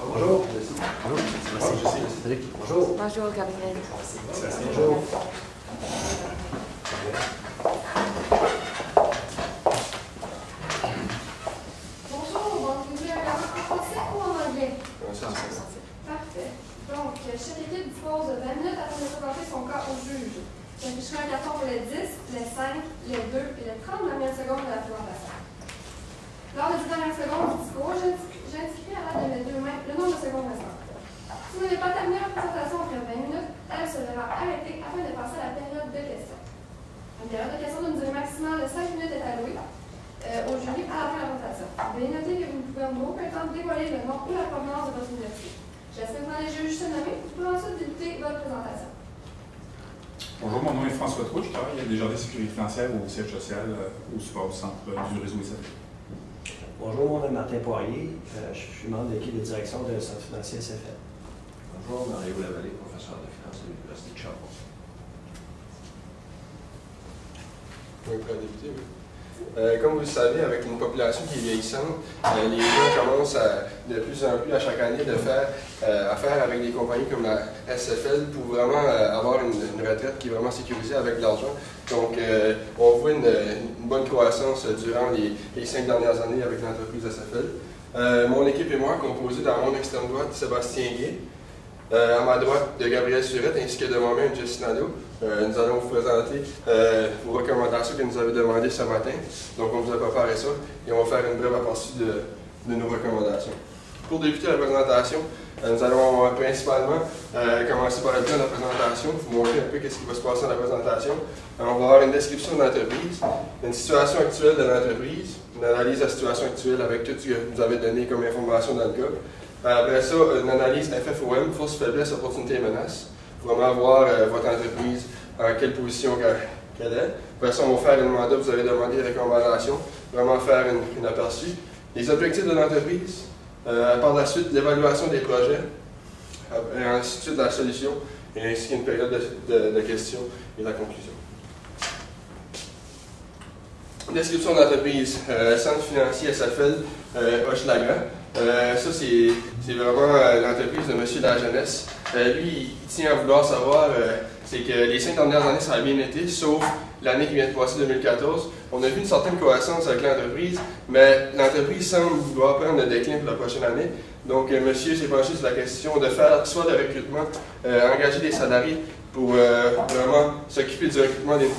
Bonjour. Bonjour. Bonjour, Gabriel. Bonjour. Bonjour, donc vous voulez un rapport en français ou en anglais? Parfait. Donc, chaque équipe dispose de 20 minutes afin de présenter son cas au juge. J'afficherai un carton pour les 10, les 5, les 2 et les 30 dernières secondes de la présentation. Lors des 10 dernières secondes du discours, j'indiquerai à l'aide de mes deux mains le nombre de secondes restantes. Si vous n'avez pas terminé la présentation après 20 minutes, elle se verra arrêtée afin de passer à la période de questions. Une période de questions d'une durée maximale de 5 minutes est allouée au jury à la fin de la présentation. Veuillez noter que vous ne pouvez en aucun temps dévoiler le nom ou la provenance de votre université. J'espère que les juges se nommer, vous pouvez ensuite débuter votre présentation. Bonjour, mon nom est François Trou, je travaille à Desjardins Sécurité financière au siège social au support au centre du réseau SFL. Bonjour, mon nom est Martin Poirier. Je suis membre de l'équipe de direction de centre financier SFL. Bonjour, Mario Lavallée, professeur de finance à l'Université de Sherbrooke. Oui, pour débuter, oui. Comme vous le savez, avec une population qui est vieillissante, les gens commencent de plus en plus à chaque année de faire affaire avec des compagnies comme la SFL pour vraiment avoir une retraite qui est vraiment sécurisée avec de l'argent. Donc, on voit une bonne croissance durant les 5 dernières années avec l'entreprise SFL. Mon équipe et moi, composée dans mon extrême droite, Sébastien Gué, à ma droite, de Gabriel Surette, ainsi que de moi-même, Jessie Nadeau. Nous allons vous présenter vos recommandations que nous avez demandées ce matin. Donc, on vous a préparé ça et on va faire une brève aperçu de nos recommandations. Pour débuter la présentation, nous allons principalement commencer par le plan de la présentation, vous montrer un peu ce qui va se passer dans la présentation. On va avoir une description de l'entreprise, une situation actuelle de l'entreprise, une analyse de la situation actuelle avec tout ce que vous avez donné comme information dans le cas. Après ça, une analyse FFOM, force, faiblesse, opportunité et menace. Vraiment voir votre entreprise, en quelle position qu'elle est. Après ça, on va faire une mandat, vous avez demandé des recommandations, vraiment faire une aperçu. Les objectifs de l'entreprise, par la suite, l'évaluation des projets, et ainsi de suite la solution, et ainsi qu'une période de questions et la conclusion. Description d'entreprise, centre financier SFL, Hochelaga. Ça, c'est vraiment l'entreprise de M. Lajeunesse. Lui, il tient à vouloir savoir, c'est que les 5 dernières années, ça a bien été, sauf l'année qui vient de passer, 2014. On a vu une certaine croissance avec l'entreprise, mais l'entreprise semble vouloir prendre le déclin pour la prochaine année. Donc, monsieur s'est penché sur la question de faire soit le recrutement, engager des salariés pour vraiment s'occuper du recrutement des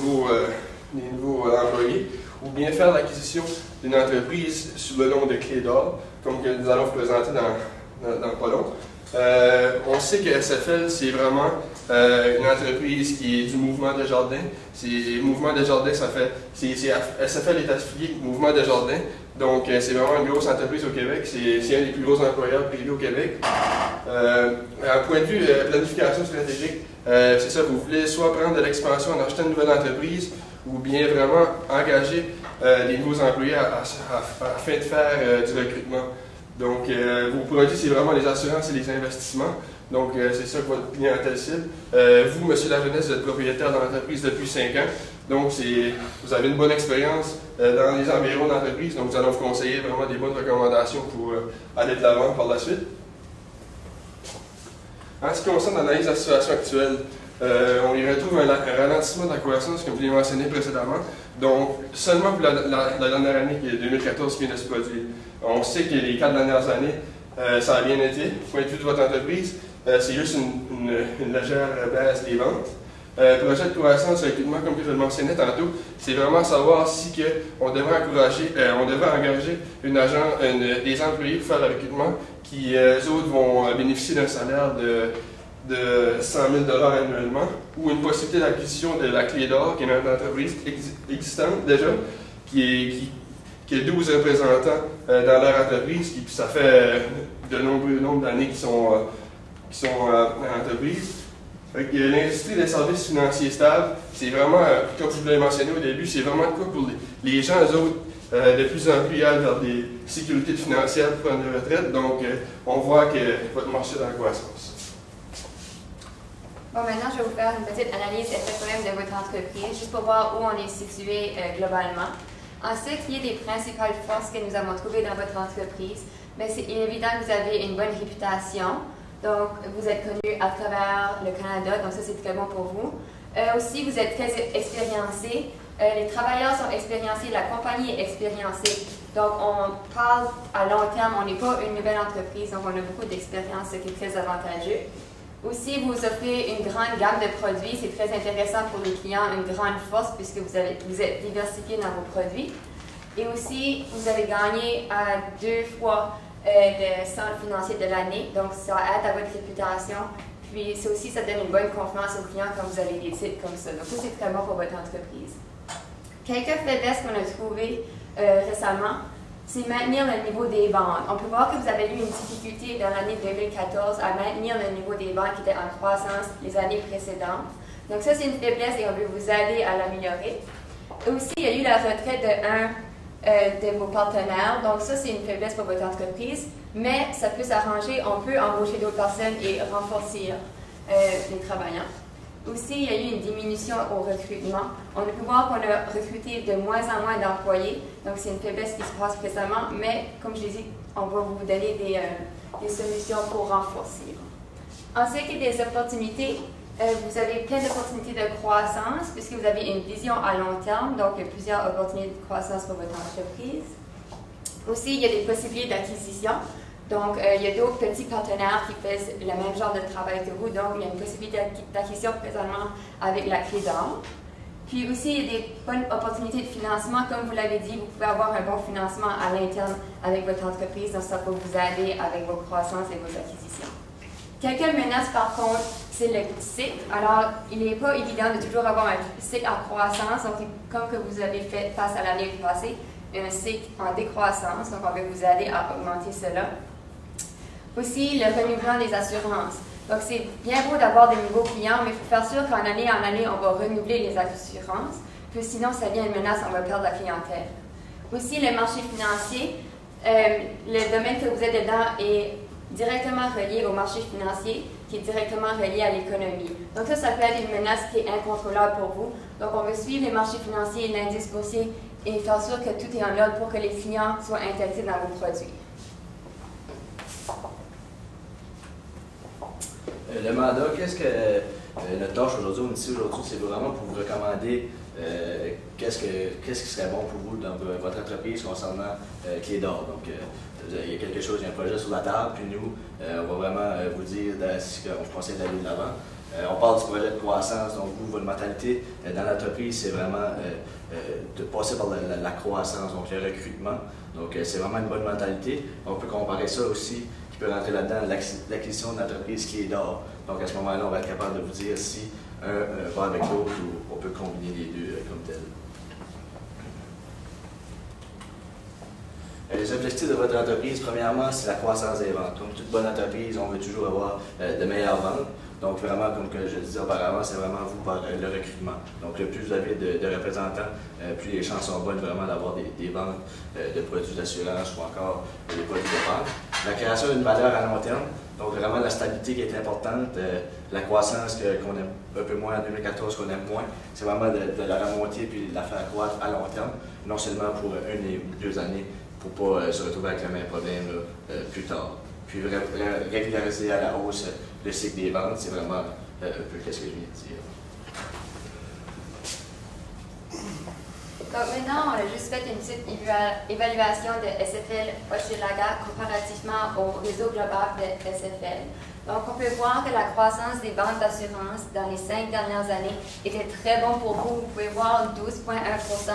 nouveaux employés, ou bien faire l'acquisition d'une entreprise sous le nom de Clé d'Or, comme que nous allons vous présenter dans pas long. On sait que SFL, c'est vraiment une entreprise qui est du Mouvement Desjardins. Mouvement Desjardins, SFL est affilié au Mouvement Desjardins, donc c'est vraiment une grosse entreprise au Québec. C'est un des plus gros employeurs privés au Québec. À point de vue planification stratégique, c'est ça, vous voulez soit prendre de l'expansion en achetant une nouvelle entreprise, ou bien vraiment engager des nouveaux employés afin de faire du recrutement. Donc, vos produits, c'est vraiment les assurances et les investissements. Donc, c'est ça que votre clientèle cible. Vous, M. Lajeunesse, vous êtes propriétaire de l'entreprise depuis 5 ans. Donc, vous avez une bonne expérience dans les environs de l'entreprise. Donc, nous allons vous conseiller vraiment des bonnes recommandations pour aller de l'avant par la suite. En ce qui concerne l'analyse de la situation actuelle, on y retrouve un ralentissement de la croissance, comme je l'ai mentionné précédemment. Donc, seulement pour la dernière année, qui est 2014, qui vient de se produire. On sait que les 4 dernières années, ça a bien été. Du point de vue de votre entreprise, c'est juste une légère baisse des ventes. Projet de croissance, recrutement, comme je le mentionnais tantôt, c'est vraiment savoir si on devrait engager des employés pour faire le recrutement qui, eux autres, vont bénéficier d'un salaire de 100 000 annuellement, ou une possibilité d'acquisition de la Clé d'Or, qui est une entreprise existante déjà, qui a 12 représentants dans leur entreprise, puis ça fait de nombreux nombres d'années qu'ils sont en entreprise. L'industrie des services financiers stables, c'est vraiment, comme je vous l'ai mentionné au début, c'est vraiment le cas pour les gens, eux autres, de plus en plus ils aillent vers des sécurités financières pour prendre une retraite. Donc, on voit que votre marché est en croissance. Bon, maintenant, je vais vous faire une petite analyse FFOM de votre entreprise, juste pour voir où on est situé globalement. En ce qui est des principales forces que nous avons trouvées dans votre entreprise, c'est évident que vous avez une bonne réputation. Donc, vous êtes connu à travers le Canada, donc ça, c'est très bon pour vous. Aussi, vous êtes très expériencé. Les travailleurs sont expériencés, la compagnie est expériencée. Donc, on parle à long terme, on n'est pas une nouvelle entreprise, donc on a beaucoup d'expérience, ce qui est très avantageux. Aussi, vous offrez une grande gamme de produits, c'est très intéressant pour les clients, une grande force puisque vous êtes diversifié dans vos produits. Et aussi, vous avez gagné 2 fois le centre financier de l'année, donc ça aide à votre réputation. Puis ça donne une bonne confiance aux clients quand vous avez des titres comme ça. Donc ça, c'est très bon pour votre entreprise. Quelques faiblesses qu'on a trouvées récemment, c'est maintenir le niveau des ventes. On peut voir que vous avez eu une difficulté dans l'année 2014 à maintenir le niveau des ventes qui était en croissance les années précédentes. Donc ça, c'est une faiblesse et on veut vous aider à l'améliorer. Aussi, il y a eu la retraite de vos partenaires. Donc ça, c'est une faiblesse pour votre entreprise, mais ça peut s'arranger. On peut embaucher d'autres personnes et renforcer les travailleurs. Aussi, il y a eu une diminution au recrutement. On a pu voir qu'on a recruté de moins en moins d'employés. Donc, c'est une faiblesse qui se passe précédemment, mais comme je l'ai dit, on va vous donner des solutions pour renforcer. En ce qui est des opportunités, vous avez plein d'opportunités de croissance puisque vous avez une vision à long terme. Donc, il y a plusieurs opportunités de croissance pour votre entreprise. Aussi, il y a des possibilités d'acquisition. Donc, il y a d'autres petits partenaires qui font le même genre de travail que vous. Donc, il y a une possibilité d'acquisition présentement avec la clé d'or. Puis aussi, il y a des bonnes opportunités de financement. Comme vous l'avez dit, vous pouvez avoir un bon financement à l'interne avec votre entreprise. Donc, ça peut vous aider avec vos croissances et vos acquisitions. Quelques menaces, par contre, c'est le cycle. Alors, il n'est pas évident de toujours avoir un cycle en croissance. Donc, comme que vous avez fait face à l'année passée, un cycle en décroissance. Donc, on va vous aider à augmenter cela. Aussi, le renouvellement des assurances. Donc, c'est bien beau d'avoir des nouveaux clients, mais il faut faire sûr qu'en année en année, on va renouveler les assurances, puis sinon, ça devient une menace, on va perdre la clientèle. Aussi, le marché financier, le domaine que vous êtes dedans est directement relié au marché financier, qui est directement relié à l'économie. Donc ça peut être une menace qui est incontrôlable pour vous. Donc, on veut suivre les marchés financiers et l'indice boursier et faire sûr que tout est en ordre pour que les clients soient intéressés dans vos produits. Le mandat, qu'est-ce que notre tâche aujourd'hui, c'est vraiment pour vous recommander qu'est-ce qui serait bon pour vous dans votre entreprise concernant Clé d'or. Donc, il y a quelque chose, il y a un projet sur la table, puis nous, on va vraiment vous dire si on vous conseille d'aller de l'avant. On parle du projet de croissance, donc vous, votre mentalité dans l'entreprise, c'est vraiment de passer par la croissance, donc le recrutement. Donc, c'est vraiment une bonne mentalité. On peut comparer ça aussi, qui peut rentrer là-dedans, l'acquisition d'entreprise Clé d'or. Donc, à ce moment-là, on va être capable de vous dire si un va avec l'autre ou on peut combiner les deux comme tel. Les objectifs de votre entreprise, premièrement, c'est la croissance des ventes. Comme toute bonne entreprise, on veut toujours avoir de meilleures ventes. Donc, vraiment, comme que je disais auparavant, c'est vraiment vous par le recrutement. Donc, le plus vous avez de représentants, plus les chances sont bonnes vraiment d'avoir des ventes de produits d'assurance ou encore des produits de vente. La création d'une valeur à long terme, donc vraiment la stabilité qui est importante, la croissance qu'on aime un peu moins en 2014, qu'on aime moins, c'est vraiment de la remonter puis de la faire croître à long terme, non seulement pour 1 ou 2 années, pour ne pas se retrouver avec le même problème plus tard. Puis régulariser à la hausse le cycle des ventes, c'est vraiment un peu ce que je viens de dire. Donc maintenant, on a juste fait une petite évaluation de SFL Hochelaga comparativement au réseau global de SFL. Donc on peut voir que la croissance des ventes d'assurance dans les 5 dernières années était très bon pour vous. Vous pouvez voir 12,1%.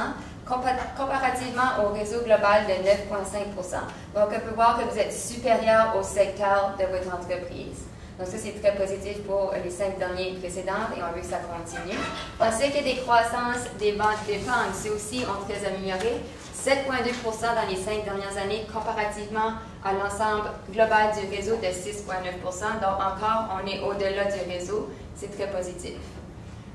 Comparativement au réseau global de 9,5%. Donc, on peut voir que vous êtes supérieur au secteur de votre entreprise. Donc, ça, c'est très positif pour les 5 derniers précédentes et on veut que ça continue. On sait que des croissances des ventes d'épargne, c'est aussi très amélioré. 7,2% dans les 5 dernières années, comparativement à l'ensemble global du réseau de 6,9%. Donc, encore, on est au-delà du réseau. C'est très positif.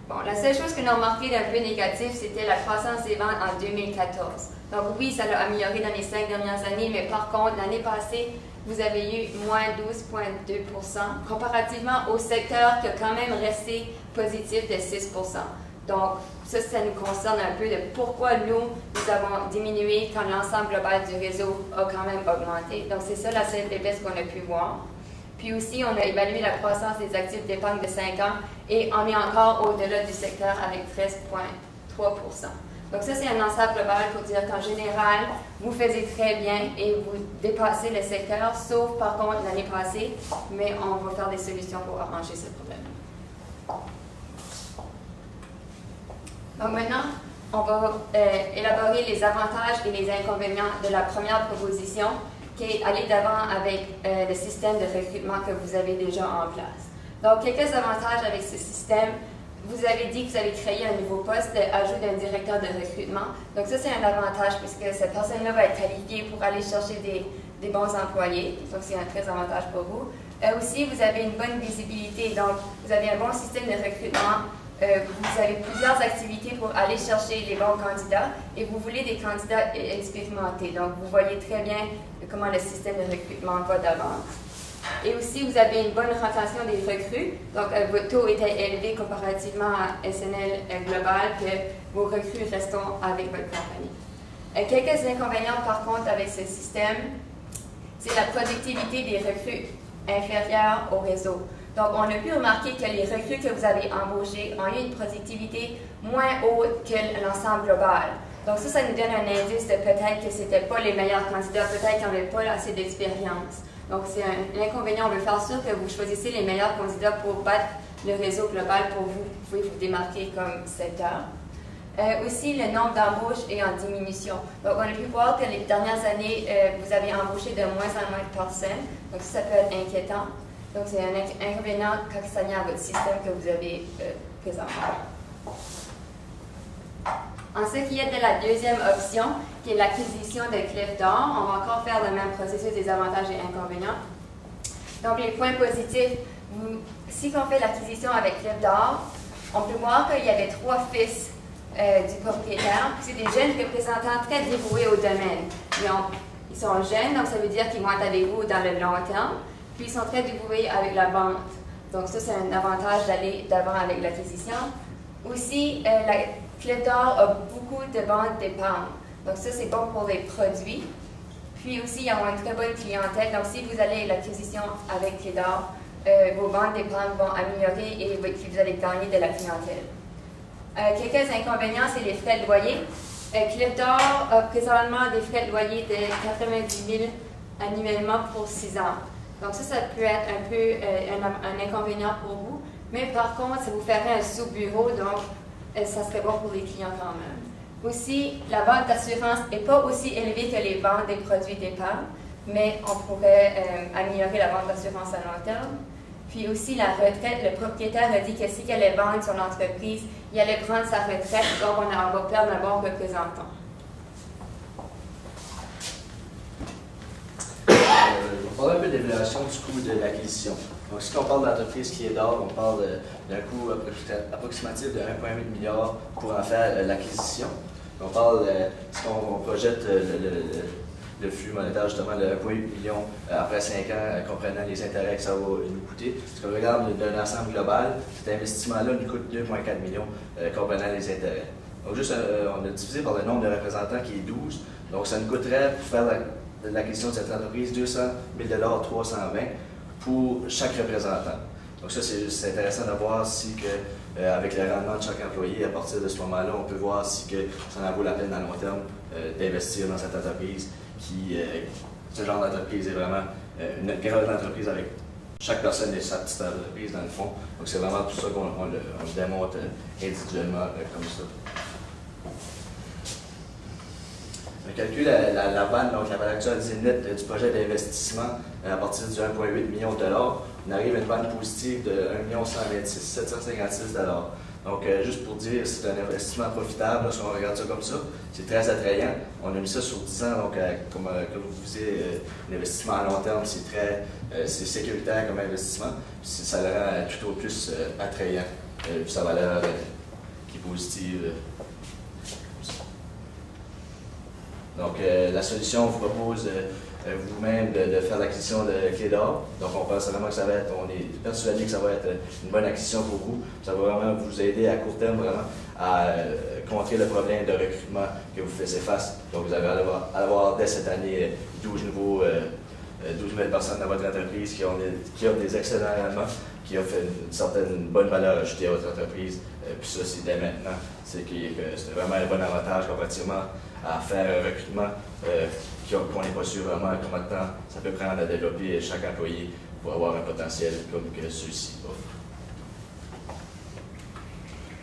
Bon, la seule chose que nous avons remarqué d'un peu négatif, c'était la croissance des ventes en 2014. Donc oui, ça l'a amélioré dans les 5 dernières années, mais par contre, l'année passée, vous avez eu moins 12,2%, comparativement au secteur qui a quand même resté positif de 6%. Donc, ça nous concerne un peu de pourquoi nous avons diminué quand l'ensemble global du réseau a quand même augmenté. Donc, c'est ça la seule faiblesse qu'on a pu voir. Puis aussi, on a évalué la croissance des actifs d'épargne de 5 ans et on est encore au-delà du secteur avec 13,3%. Donc ça, c'est un ensemble global pour dire qu'en général, vous faisiez très bien et vous dépassez le secteur, sauf par contre l'année passée, mais on va faire des solutions pour arranger ce problème. Donc maintenant, on va élaborer les avantages et les inconvénients de la première proposition, qui est aller d'avant avec le système de recrutement que vous avez déjà en place. Donc, quelques avantages avec ce système. Vous avez dit que vous avez créé un nouveau poste d'ajout d'un directeur de recrutement. Donc, ça, c'est un avantage puisque cette personne-là va être qualifiée pour aller chercher des bons employés. Donc, c'est un très avantage pour vous. Aussi, vous avez une bonne visibilité. Donc, vous avez un bon système de recrutement. Vous avez plusieurs activités pour aller chercher les bons candidats et vous voulez des candidats expérimentés. Donc, vous voyez très bien comment le système de recrutement va d'avant. Et aussi, vous avez une bonne rotation des recrues. Donc, votre taux était élevé comparativement à SNL Global, que vos recrues restent avec votre compagnie. Quelques inconvénients, par contre, avec ce système, c'est la productivité des recrues inférieure au réseau. Donc, on a pu remarquer que les recrues que vous avez embauchées ont eu une productivité moins haute que l'ensemble global. Donc, ça nous donne un indice de peut-être que ce n'étaient pas les meilleurs candidats, peut-être qu'ils n'avaient pas assez d'expérience. Donc, c'est un inconvénient. On veut faire sûr que vous choisissez les meilleurs candidats pour battre le réseau global pour vous. Vous pouvez vous démarquer comme secteur. Aussi, le nombre d'embauches est en diminution. Donc, on a pu voir que les dernières années, vous avez embauché de moins en moins de personnes. Donc, ça peut être inquiétant. Donc, c'est un inconvénient quand il s'agit à votre système que vous avez présentement. En ce qui est de la deuxième option, qui est l'acquisition de Cliff d'or, on va encore faire le même processus des avantages et inconvénients. Donc, les points positifs, si on fait l'acquisition avec Cliff d'or, on peut voir qu'il y avait 3 fils du propriétaire. C'est des jeunes représentants très dévoués au domaine. Ils sont jeunes, donc ça veut dire qu'ils vont être avec vous dans le long terme. Puis ils sont très dévoués avec la vente. Donc ça, c'est un avantage d'aller d'avant avec l'acquisition. Aussi, Cliff d'or a beaucoup de ventes d'épargne. Donc ça, c'est bon pour les produits. Puis aussi, ils ont une très bonne clientèle. Donc si vous allez à l'acquisition avec Cliff d'or, vos ventes d'épargne vont améliorer et vous allez gagner de la clientèle. Quelques inconvénients, c'est les frais de loyer. Cliff d'or a présentement des frais de loyer de 90 000 annuellement pour 6 ans. Donc ça peut être un peu un inconvénient pour vous. Mais par contre, ça vous ferait un sous-bureau, donc ça serait bon pour les clients quand même. Aussi, la vente d'assurance n'est pas aussi élevée que les ventes des produits d'épargne, mais on pourrait améliorer la vente d'assurance à long terme. Puis aussi, la retraite, le propriétaire a dit que s'il allait vendre son entreprise, il allait prendre sa retraite, donc on va perdre un bon représentant. On parle un peu d'évaluation du coût de l'acquisition. Donc, si on parle d'entreprise qui est d'or, on parle d'un coût approximatif de 1,8 milliard pour en faire l'acquisition. On parle, si on projette le flux monétaire, justement, de 1,8 million après 5 ans, comprenant les intérêts que ça va nous coûter. Si on regarde d'un ensemble global, cet investissement-là nous coûte 2,4 millions, comprenant les intérêts. Donc, juste, on a divisé par le nombre de représentants qui est 12. Donc, ça nous coûterait, pour faire l'acquisition de cette entreprise, 200 000 $ 320 pour chaque représentant. Donc ça, c'est intéressant de voir si que, avec le rendement de chaque employé, à partir de ce moment-là, on peut voir si que ça en vaut la peine à long terme d'investir dans cette entreprise ce genre d'entreprise est vraiment une grande entreprise avec chaque personne est sa petite entreprise dans le fond. Donc c'est vraiment tout ça qu'on le démontre individuellement comme ça. On calcule la vanne, donc la valeur actuelle nette du projet d'investissement à partir du 1,8 million $. On arrive à une vanne positive de 1 126 756 $. Donc, juste pour dire, c'est un investissement profitable, si on regarde ça comme ça, c'est très attrayant. On a mis ça sur 10 ans, donc comme vous disiez, l'investissement à long terme, c'est sécuritaire comme investissement, puis ça le rend tout au plus attrayant, puis sa valeur qui est positive. Donc, la solution vous propose vous-même de faire l'acquisition de clés d'or. Donc on pense vraiment que ça va être, on est persuadé que ça va être une bonne acquisition pour vous. Ça va vraiment vous aider à court terme vraiment à contrer le problème de recrutement que vous faisiez face. Donc vous allez avoir dès cette année 12 nouvelles personnes dans votre entreprise qui ont des excellents rendements, qui offrent une certaine bonne valeur ajoutée à votre entreprise. Puis ça, c'est dès maintenant. C'est vraiment un bon avantage comparativement à faire un recrutement qu'on n'est pas sûr vraiment combien de temps ça peut prendre à développer chaque employé pour avoir un potentiel comme que celui-ci offre.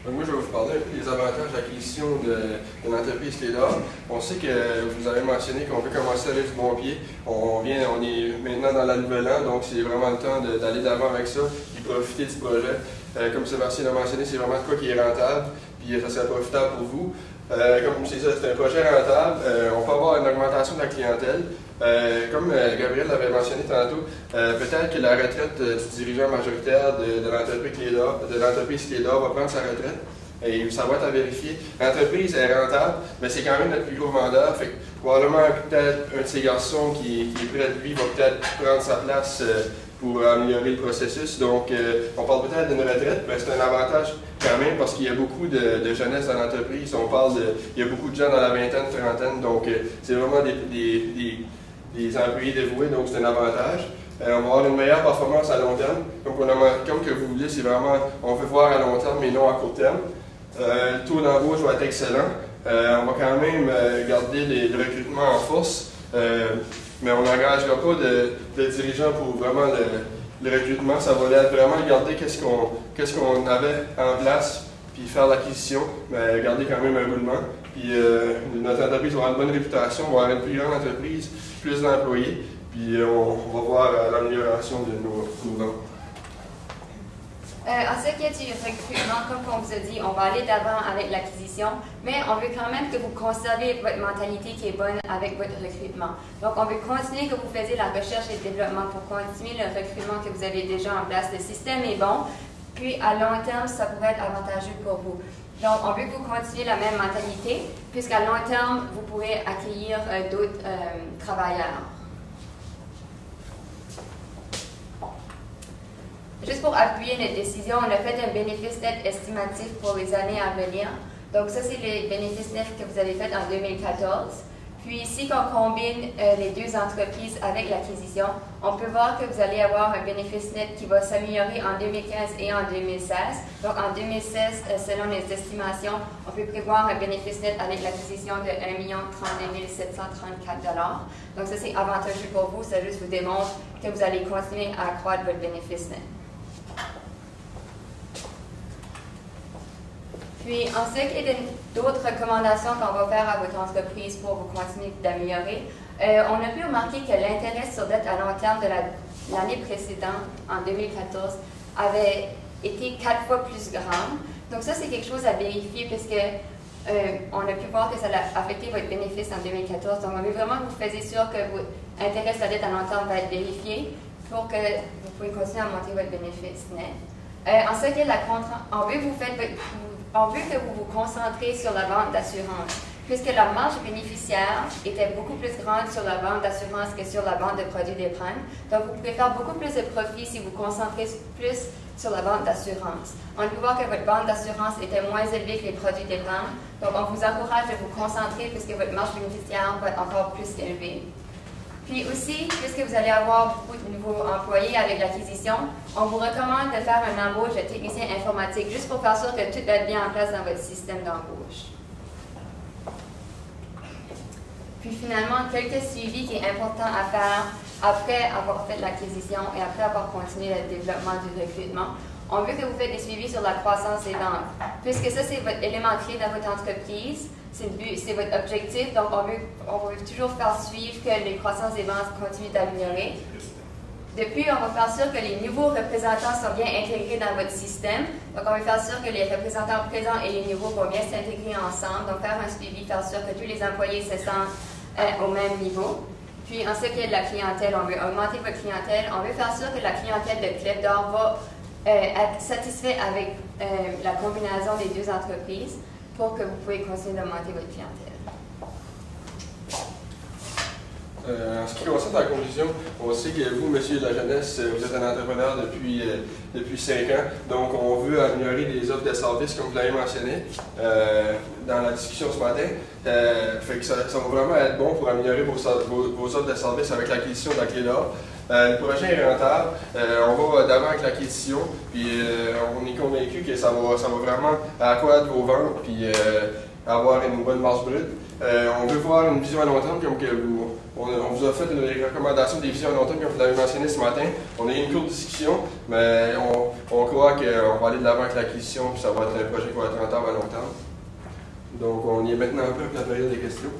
Donc moi, je vais vous parler un peu des avantages d'acquisition d'une entreprise Clé d'or. On sait que vous avez mentionné qu'on peut commencer avec du bon pied. On est maintenant dans la nouvelle an, donc c'est vraiment le temps d'aller d'avant avec ça et profiter du projet. Comme Sébastien l'a mentionné, c'est vraiment de quoi qui est rentable, puis ça serait profitable pour vous. Comme c'est ça, c'est un projet rentable. On peut avoir une augmentation de la clientèle. Comme Gabriel l'avait mentionné tantôt, peut-être que la retraite du dirigeant majoritaire de l'entreprise Clé d'or va prendre sa retraite. Et ça va être à vérifier. L'entreprise est rentable, mais c'est quand même notre plus gros vendeur. Fait que probablement peut-être un de ces garçons qui est près de lui va peut-être prendre sa place pour améliorer le processus. Donc, on parle peut-être d'une retraite, mais c'est un avantage quand même parce qu'il y a beaucoup de jeunesse dans l'entreprise. Il y a beaucoup de gens dans la vingtaine, trentaine, donc c'est vraiment des employés dévoués, donc c'est un avantage. On va avoir une meilleure performance à long terme. Comme que vous voulez, c'est vraiment, on veut voir à long terme, mais non à court terme. Le taux d'embauche va être excellent. On va quand même garder le recrutement en force. Mais on n'engagera pas de dirigeants pour vraiment le recrutement. Ça va être vraiment garder qu'est-ce qu'on avait en place, puis faire l'acquisition, mais garder quand même un roulement. Puis notre entreprise va avoir une bonne réputation, on va avoir une plus grande entreprise, plus d'employés, puis on va voir l'amélioration de nos ventes. En ce qui est du recrutement, comme on vous a dit, on va aller d'avant avec l'acquisition, mais on veut quand même que vous conserviez votre mentalité qui est bonne avec votre recrutement. Donc, on veut continuer que vous faisiez la recherche et le développement pour continuer le recrutement que vous avez déjà en place. Le système est bon, puis à long terme, ça pourrait être avantageux pour vous. Donc, on veut que vous continuiez la même mentalité, puisqu'à long terme, vous pourrez accueillir d'autres travailleurs. Juste pour appuyer notre décision, on a fait un bénéfice net estimatif pour les années à venir. Donc ça, c'est les bénéfices nets que vous avez fait en 2014. Puis ici, quand on combine les deux entreprises avec l'acquisition, on peut voir que vous allez avoir un bénéfice net qui va s'améliorer en 2015 et en 2016. Donc en 2016, selon les estimations, on peut prévoir un bénéfice net avec l'acquisition de 1 032 734 $. Donc ça, c'est avantageux pour vous. Ça juste vous démontre que vous allez continuer à accroître votre bénéfice net. Puis, en ce qui est d'autres recommandations qu'on va faire à votre entreprise pour vous continuer d'améliorer, on a pu remarquer que l'intérêt sur dette à long terme de l'année précédente, en 2014, avait été 4 fois plus grand. Donc ça, c'est quelque chose à vérifier puisque on a pu voir que ça a affecté votre bénéfice en 2014. Donc, on veut vraiment que vous fassiez sûr que votre intérêt sur la dette à long terme va être vérifié pour que vous puissiez continuer à monter votre bénéfice net. En ce qui est on veut que vous vous concentrez sur la vente d'assurance, puisque la marge bénéficiaire était beaucoup plus grande sur la vente d'assurance que sur la vente de produits d'épargne. Donc, vous pouvez faire beaucoup plus de profit si vous vous concentrez plus sur la vente d'assurance. On peut voir que votre vente d'assurance était moins élevée que les produits d'épargne. Donc, on vous encourage de vous concentrer puisque votre marge bénéficiaire va être encore plus élevée. Puis aussi, puisque vous allez avoir beaucoup de nouveaux employés avec l'acquisition, on vous recommande de faire un embauche de technicien informatique juste pour faire sûr que tout va être bien en place dans votre système d'embauche. Puis finalement, quelques suivis qui est important à faire après avoir fait l'acquisition et après avoir continué le développement du recrutement. On veut que vous faites des suivis sur la croissance des ventes, puisque ça, c'est votre élément clé dans votre entreprise. C'est votre objectif, donc on veut toujours faire suivre que les croissances des ventes continuent d'améliorer. Depuis, on va faire sûr que les nouveaux représentants sont bien intégrés dans votre système. Donc, on va faire sûr que les représentants présents et les nouveaux vont bien s'intégrer ensemble. Donc, faire un suivi, faire sûr que tous les employés se sentent au même niveau. Puis, en ce qui est de la clientèle, on veut augmenter votre clientèle. On veut faire sûr que la clientèle de Clé d'or va être satisfaite avec la combinaison des deux entreprises, pour que vous puissiez continuer d'augmenter votre clientèle. En ce qui concerne la conclusion, on sait que vous, monsieur de la jeunesse, vous êtes un entrepreneur depuis 5 ans. Donc, on veut améliorer les offres de services, comme vous l'avez mentionné dans la discussion ce matin. Fait que ça va vraiment être bon pour améliorer vos offres de services avec l'acquisition de la clé d'or. Le projet est rentable. On va d'avant avec l'acquisition. Puis, on est convaincu que ça va vraiment accroître vos ventes puis avoir une bonne marge brute. On veut voir une vision à long terme, comme que on vous a fait une recommandation des visions à long terme, comme vous l'avez mentionné ce matin. On a eu une courte discussion, mais on croit qu'on va aller de l'avant avec l'acquisition, puis ça va être un projet qui va être rentable à long terme. Donc, on y est maintenant un peu avec la période des questions.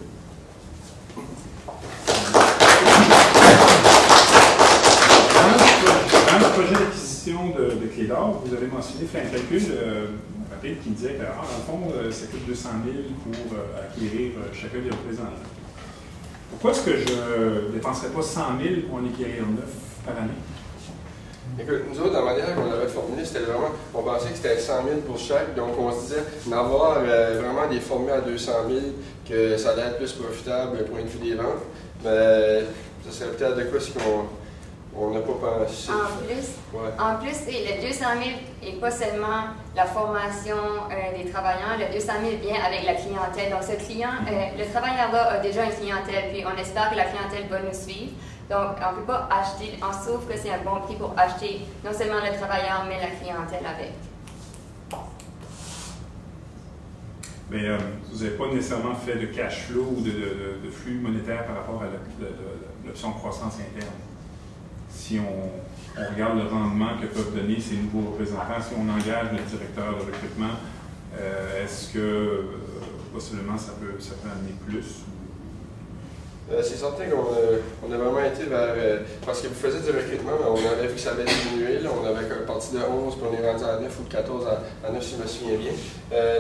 Dans le projet d'acquisition de clés d'or, vous avez mentionné, fait un calcul rapide qui disait que, dans le fond, ça coûte 200 000 pour acquérir chacun des représentants. Pourquoi est-ce que je ne dépenserais pas 100 000 pour en acquérir 9 par année? Écoute, nous autres, la manière qu'on l'avait formulé, c'était vraiment, on pensait que c'était 100 000 pour chaque, donc on se disait d'avoir vraiment des formés à 200 000, que ça allait être plus profitable du point de vue des ventes. Mais ça serait peut-être de quoi ce qu'on n'a pas pensé. En plus, le 200 000 n'est pas seulement la formation des travailleurs, le 200 000 vient avec la clientèle. Donc, le travailleur-là a déjà une clientèle, puis on espère que la clientèle va nous suivre. Donc, on ne peut pas acheter, on sauve que c'est un bon prix pour acheter non seulement le travailleur, mais la clientèle avec. Mais vous n'avez pas nécessairement fait de cash flow ou de flux monétaire par rapport à l'option croissance interne. Si on regarde le rendement que peuvent donner ces nouveaux représentants, si on engage le directeur de recrutement, est-ce que possiblement ça peut amener plus? C'est certain qu'on a vraiment été vers... parce que vous faisiez du recrutement, mais on avait vu que ça avait diminué. Là, on avait parti de 11, puis on est rendu à 9 ou de 14 à 9, si je me souviens bien.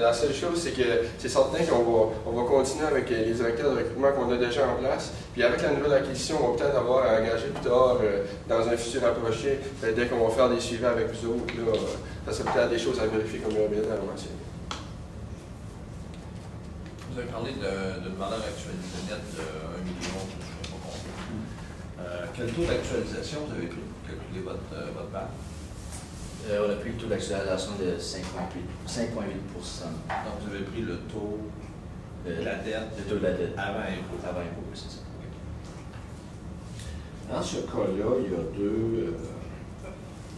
La seule chose, c'est que c'est certain qu'on va continuer avec les directeurs de recrutement qu'on a déjà en place. Puis avec la nouvelle acquisition, on va peut-être avoir à engager plus tard, dans un futur approché, dès qu'on va faire des suivis avec vous autres. Là, ça serait peut-être des choses à vérifier, comme il revient à la mentionné. Vous avez parlé d'une valeur actualisée nette de 1 million, je ne sais pas combien. Quel taux d'actualisation vous avez pris pour calculer votre bac? On a pris le taux d'actualisation de 5,8 %. Donc, vous avez pris le taux de la dette, le taux de la dette avant impôt. Avant impôt, c'est ça. Dans ce cas-là, il y a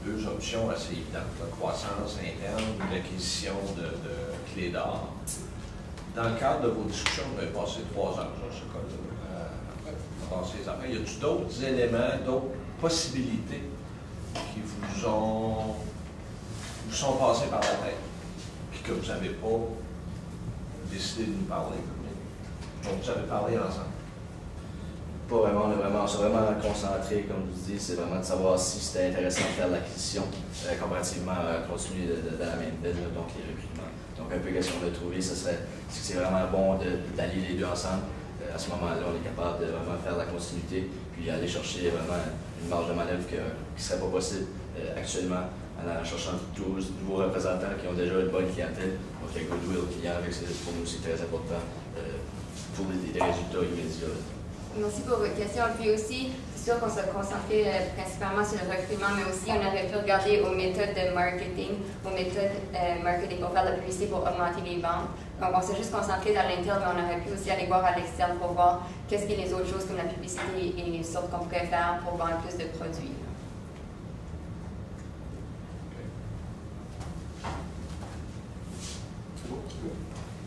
deux options assez évidentes. La croissance interne ou l'acquisition de clés d'or. Dans le cadre de vos discussions, vous avez passé 3 heures dans ce cas-là, à passer les affaires. Y a-t-il d'autres éléments, d'autres possibilités qui vous sont passés par la tête et que vous n'avez pas décidé de nous parler? Donc, vous avez parlé ensemble? Pas vraiment, on s'est vraiment concentré, comme je vous dis, c'est vraiment de savoir si c'était intéressant de faire l'acquisition comparativement à continuer dans la même veine, donc les recrutements. Donc un peu qu'est-ce qu'on a trouvé, c'est vraiment bon d'allier les deux ensemble. À ce moment-là, on est capable de vraiment faire la continuité, puis aller chercher vraiment une marge de manœuvre qui ne serait pas possible actuellement en allant cherchant 12 nouveaux représentants qui ont déjà une bonne clientèle. Donc le goodwill client, pour nous, c'est très important pour des résultats immédiats. Merci pour votre question. Puis aussi, c'est sûr qu'on s'est concentré principalement sur le recrutement, mais aussi on aurait pu regarder aux méthodes de marketing, pour faire de la publicité pour augmenter les ventes. Donc on s'est juste concentré dans l'interne, mais on aurait pu aussi aller voir à l'externe pour voir qu'est-ce que les autres choses comme la publicité et les sortes qu'on pourrait faire pour vendre plus de produits.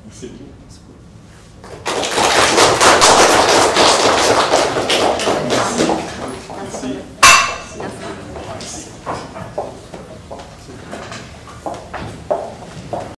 Merci.